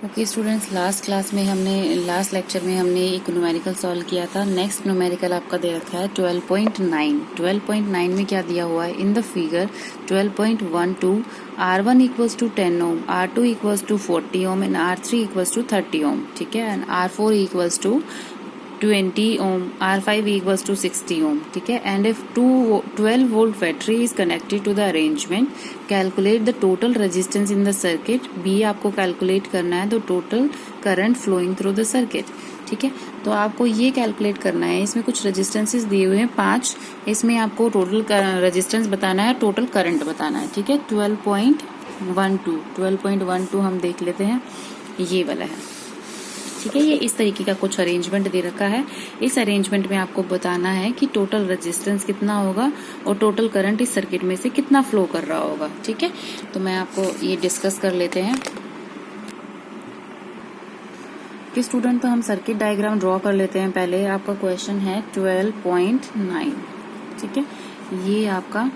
Okay students, last lecture में हमने एक न्यूमेरिकल सॉल्व किया था। नेक्स्ट न्यूमेरिकल आपका दे रखा है 12.9। 12.9 में क्या दिया हुआ है in the figure 12.12 R1 equals to 10 ohm, R2 equals to 40 ohm and R3 equals to 30 ohm. ठीक है, and R4 equals to 20 ohm, R5 equals to 60 ohm. ठीक है, and if 12 volt battery is connected to the arrangement, calculate the total resistance in the circuit. B आपको calculate करना है तो total current flowing through the circuit. ठीक है, तो आपको ये कैलकुलेट करना है। इसमें कुछ रेजिस्टेंसेस दिए हुए हैं 5, इसमें आपको टोटल रेजिस्टेंस बताना है, टोटल करंट बताना है। ठीक है, 12.12 हम देख लेते हैं, ये वाला है। ठीक है, ये इस तरीके का कुछ अरेंजमेंट दे रखा है। इस अरेंजमेंट में आपको बताना है कि टोटल रेजिस्टेंस कितना होगा और टोटल करंट इस सर्किट में से कितना फ्लो कर रहा होगा। ठीक है, तो मैं आपको ये डिस्कस कर लेते हैं कि स्टूडेंट, तो हम सर्किट डायग्राम ड्रॉ कर लेते हैं। पहले आपका क्वेश्चन है 12.9। ठीक है, ये आपका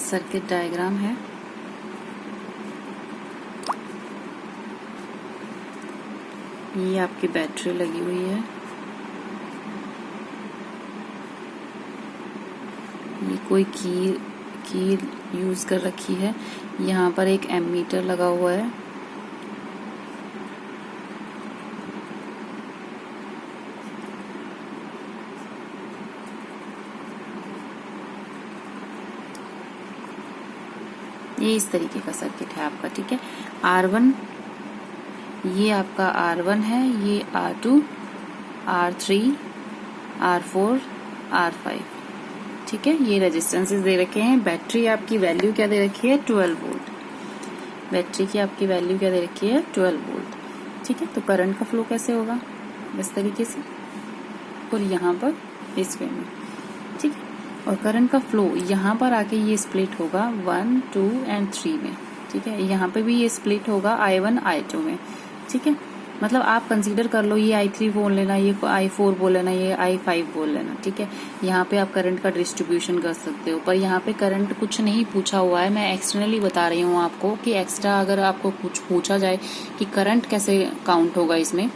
सर्किट डायग्राम है। ये आपकी बैटरी लगी हुई है, ये कोई की यूज कर रखी है। यहाँ पर एक एमीटर लगा हुआ है। ये इस तरीके का सर्किट है आपका। ठीक है, R1, ये आपका R1 है, ये R2, R3, R4, R5। ठीक है, ये रेजिस्टेंसेस दे रखे हैं। बैटरी आपकी वैल्यू क्या दे रखी है 12 वोल्ट। बैटरी की आपकी वैल्यू क्या दे रखी है 12 वोल्ट। ठीक है, तो करंट का फ्लो कैसे होगा इस तरीके से और यहाँ पर इस वे में। ठीक है, और करंट का फ्लो यहाँ पर आके ये स्प्लिट होगा 1, 2 एंड 3 में। ठीक है, यहाँ पे भी ये स्प्लिट होगा I1, I2 में। ठीक है, मतलब आप कंसीडर कर लो, ये I3 बोल लेना, ये I4 बोल लेना, ये I5 बोल लेना। ठीक है, यहाँ पे आप करंट का डिस्ट्रीब्यूशन कर सकते हो, पर यहाँ पे करंट कुछ नहीं पूछा हुआ है। मैं एक्सटर्नली बता रही हूँ आपको कि एक्स्ट्रा अगर आपको कुछ पूछा जाए कि करंट कैसे काउंट होगा इसमें,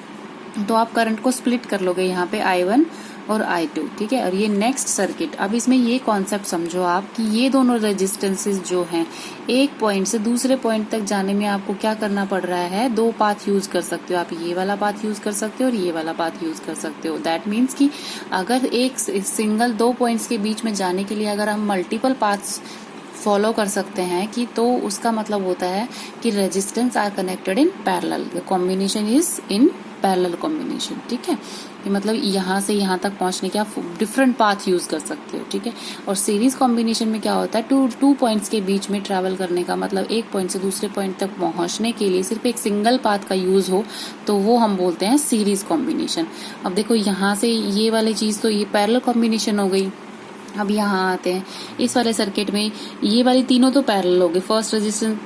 तो आप करंट को स्प्लिट कर लोगे यहाँ पे I1 और I2। ठीक है, और ये नेक्स्ट सर्किट, अब इसमें ये कॉन्सेप्ट समझो आप कि ये दोनों रेजिस्टेंसेस जो हैं, एक पॉइंट से दूसरे पॉइंट तक जाने में आपको क्या करना पड़ रहा है, 2 पाथ यूज कर सकते हो आप। ये वाला पाथ यूज कर सकते हो और ये वाला पाथ यूज कर सकते हो। दैट मीन्स कि अगर एक सिंगल 2 पॉइंट्स के बीच में जाने के लिए अगर हम मल्टीपल पाथ्स फॉलो कर सकते हैं कि, तो उसका मतलब होता है कि resistance R connected in parallel, the combination is in parallel combination. ठीक है, कि मतलब यहाँ से यहाँ तक पहुंचने के आप डिफरेंट पाथ यूज कर सकते हो। ठीक है, और सीरीज कॉम्बिनेशन में क्या होता है, टू पॉइंट्स के बीच में ट्रैवल करने का मतलब एक पॉइंट से दूसरे पॉइंट तक पहुंचने के लिए सिर्फ एक सिंगल पाथ का यूज हो, तो वो हम बोलते हैं सीरीज कॉम्बिनेशन। अब देखो, यहाँ से ये वाली चीज तो ये पैरेलल कॉम्बिनेशन हो गई। अब यहाँ आते हैं इस वाले सर्किट में, ये वाली तीनों तो पैरेलल हो गए, first resistance,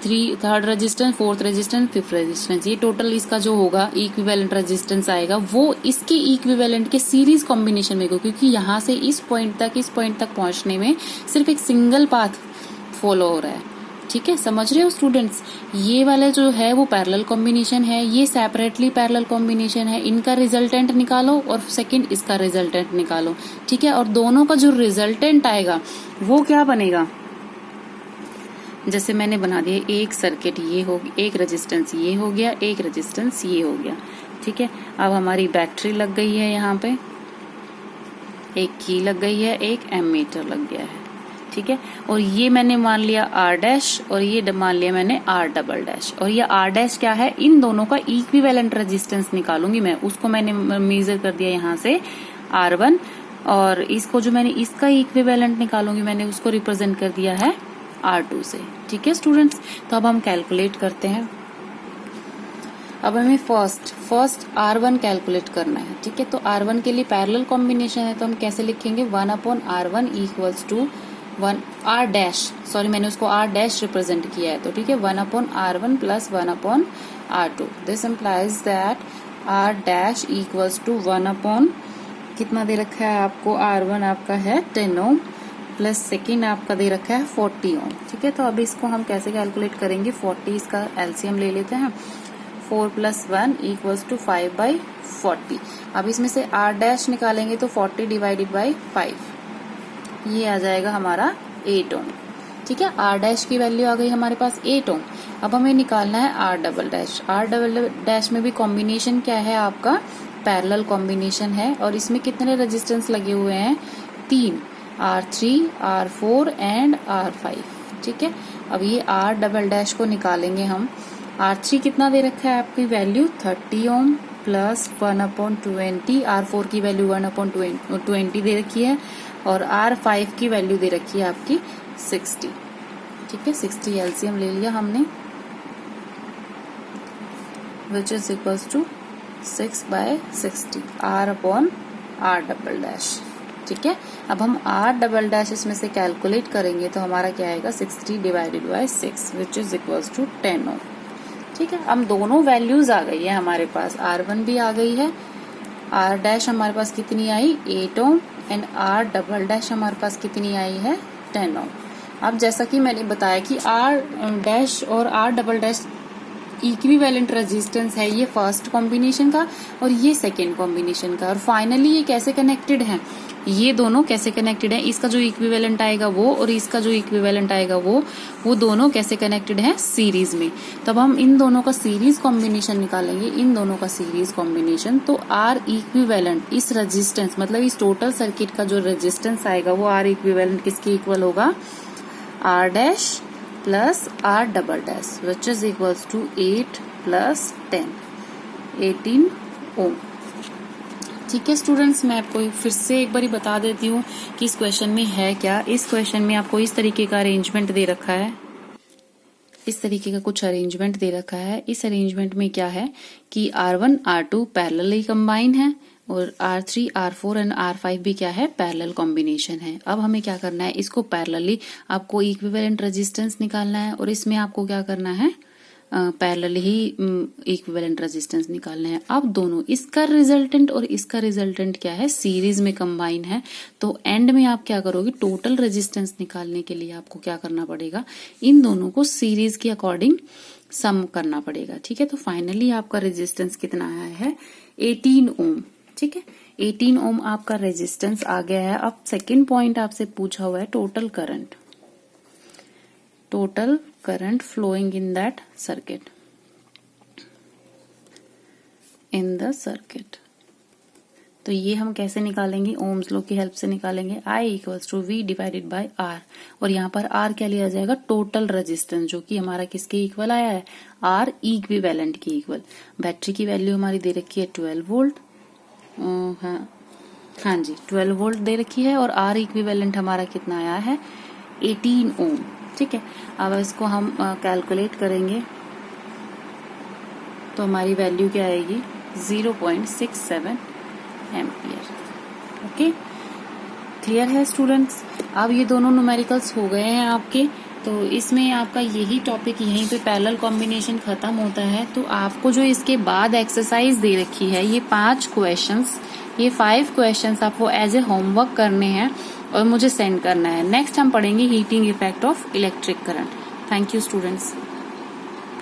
third resistance, fourth resistance, fifth resistance. ये टोटल इसका जो होगा इक्विवेलेंट रेजिस्टेंस आएगा, वो इसके इक्विवेलेंट के सीरीज कॉम्बिनेशन में, क्योंकि यहाँ से इस पॉइंट तक पहुंचने में सिर्फ एक सिंगल पाथ फॉलो हो रहा है। ठीक है, समझ रहे हो स्टूडेंट्स, ये वाला जो है वो पैरेलल कॉम्बिनेशन है, ये सेपरेटली पैरेलल कॉम्बिनेशन है। इनका रिजल्टेंट निकालो और सेकंड इसका रिजल्टेंट निकालो। ठीक है, और दोनों का जो रिजल्टेंट आएगा वो क्या बनेगा, जैसे मैंने बना दिया एक सर्किट, ये हो, एक रेजिस्टेंस ये हो गया, एक रेजिस्टेंस ये हो गया। ठीक है, अब हमारी बैटरी लग गई है, यहाँ पे एक की लग गई है, एक एमीटर लग गया है। ठीक है, और ये मैंने मान लिया R' और ये मान लिया मैंने R'। और ये R' क्या है, इन दोनों का इक्विवेलेंट रेजिस्टेंस निकालूंगी मैं, उसको मैंने मेजर कर दिया यहाँ से R1, और इसको जो मैंने इसका इक्विवेलेंट निकालूंगी मैंने उसको रिप्रेजेंट कर दिया है R2 से। ठीक है स्टूडेंट्स, तो अब हम कैलकुलेट करते हैं। अब हमें फर्स्ट R1 कैलकुलेट करना है। ठीक है, तो R1 के लिए पैरेलल कॉम्बिनेशन है, तो हम कैसे लिखेंगे, 1/R1 equals to 1R', sorry मैंने उसको R' रिप्रेजेंट किया है, तो ठीक है, 1/R1 plus 1/R2। This implies that R' equals to 1 upon, कितना दे रखा है आपको, R1 आपका है 10 ओम प्लस सेकेंड आपका दे रखा है 40 ओम। ठीक है, तो अब इसको हम कैसे कैलकुलेट करेंगे, 40 इसका एलसीएम ले लेते हैं, 4 + 1 = 5/40। अब इसमें से R डैश निकालेंगे तो 40 / 5, ये आ जाएगा हमारा 8 ओम। ठीक है, R डैश की वैल्यू आ गई हमारे पास 8 ओम। अब हमें निकालना है R double dash. R double dash में भी कॉम्बिनेशन क्या है आपका, पैरेलल कॉम्बिनेशन है, और इसमें कितने रेजिस्टेंस लगे हुए हैं, 3, R3, R4 एंड R5। ठीक है, अब ये R डबल डैश को निकालेंगे हम। R3 कितना दे रखा है आपकी वैल्यू 30 ओम प्लस 1/20, R4 की वैल्यू 1/20 दे रखी है, और R5 की वैल्यू दे रखी है आपकी 60। ठीक है, 60 एलसीएम ले लिया हमने, which is equals to 6/60 R/R double dash. ठीक है, अब हम R डबल डैश इसमें से कैलकुलेट करेंगे तो हमारा क्या आएगा, 60 / 6 विच इज इक्वल्स टू 10 ओम। ठीक है, अब दोनों वैल्यूज आ गई है हमारे पास, R1 भी आ गई है, R डैश हमारे पास कितनी आई 8 ओम, एंड R डबल डैश हमारे पास कितनी आई है 10 ओम। अब जैसा कि मैंने बताया कि R डैश और R double dash equivalent resistance है, ये फर्स्ट कॉम्बिनेशन का और ये सेकेंड कॉम्बिनेशन का, और फाइनली ये कैसे कनेक्टेड हैं, ये दोनों कैसे कनेक्टेड हैं, इसका जो इक्विवेलेंट आएगा वो और इसका जो इक्विवेलेंट आएगा वो दोनों कैसे कनेक्टेड हैं, सीरीज में। तब हम इन दोनों का सीरीज कॉम्बिनेशन निकालेंगे, इन दोनों का सीरीज कॉम्बिनेशन, तो R इक्विवेलेंट इस रेजिस्टेंस मतलब इस टोटल सर्किट का जो रेजिस्टेंस आएगा वो R इक्विवेलेंट किसके इक्वल होगा, R dash plus R double dash, which is equals to 8 + 10, 18 ohm. ठीक है स्टूडेंट्स, मैं आपको फिर से एक बार बता देती हूँ कि इस क्वेश्चन में है क्या। इस क्वेश्चन में आपको इस तरीके का अरेंजमेंट दे रखा है, इस तरीके का कुछ अरेंजमेंट दे रखा है। इस अरेंजमेंट में क्या है कि R1 R2 पैरेलली कंबाइन है, और R3 R4 एंड R5 भी क्या है, पैरेलल कॉम्बिनेशन है। अब हमें क्या करना है, इसको पैरेलली आपको इक्विवेलेंट रेजिस्टेंस निकालना है, और इसमें आपको क्या करना है, पैरेलल ही इक्विवेलेंट रेजिस्टेंस निकालना है। अब दोनों, इसका रिजल्टेंट और इसका रिजल्टेंट क्या है, सीरीज में कंबाइन है, तो एंड में आप क्या करोगे, टोटल रेजिस्टेंस निकालने के लिए आपको क्या करना पड़ेगा, इन दोनों को सीरीज के अकॉर्डिंग सम करना पड़ेगा। ठीक है, तो फाइनली आपका रेजिस्टेंस कितना आया है, 18 ओम। ठीक है, 18 ओम आपका रेजिस्टेंस आ गया है। अब सेकेंड पॉइंट आपसे पूछा हुआ है total current, total current flowing in that circuit, in the circuit. तो ये हम कैसे निकालेंगे, ओम्स लॉ की हेल्प से निकालेंगे। I = V / R, और यहाँ पर R क्या लिया जाएगा, टोटल रेजिस्टेंस, जो कि हमारा किसके इक्वल आया है, R इक्विवेलेंट की इक्वल। बैटरी की वैल्यू हमारी दे रखी है 12 वोल्ट, हाँ जी 12 वोल्ट दे रखी है, और R इक्विवेलेंट हमारा कितना आया है, 18 ओम। ठीक है, अब इसको हम कैलकुलेट करेंगे तो हमारी वैल्यू क्या आएगी, 0.67 एम्पियर। ओके, क्लियर है स्टूडेंट्स। अब ये दोनों न्यूमेरिकल्स हो गए हैं आपके, तो इसमें आपका यही टॉपिक यहीं पे पैरेलल कॉम्बिनेशन खत्म होता है। तो आपको जो इसके बाद एक्सरसाइज दे रखी है, ये 5 क्वेश्चंस, ये 5 क्वेश्चंस आपको एज ए होमवर्क करने हैं और मुझे सेंड करना है। नेक्स्ट हम पढ़ेंगे heating effect of electric current. Thank you students.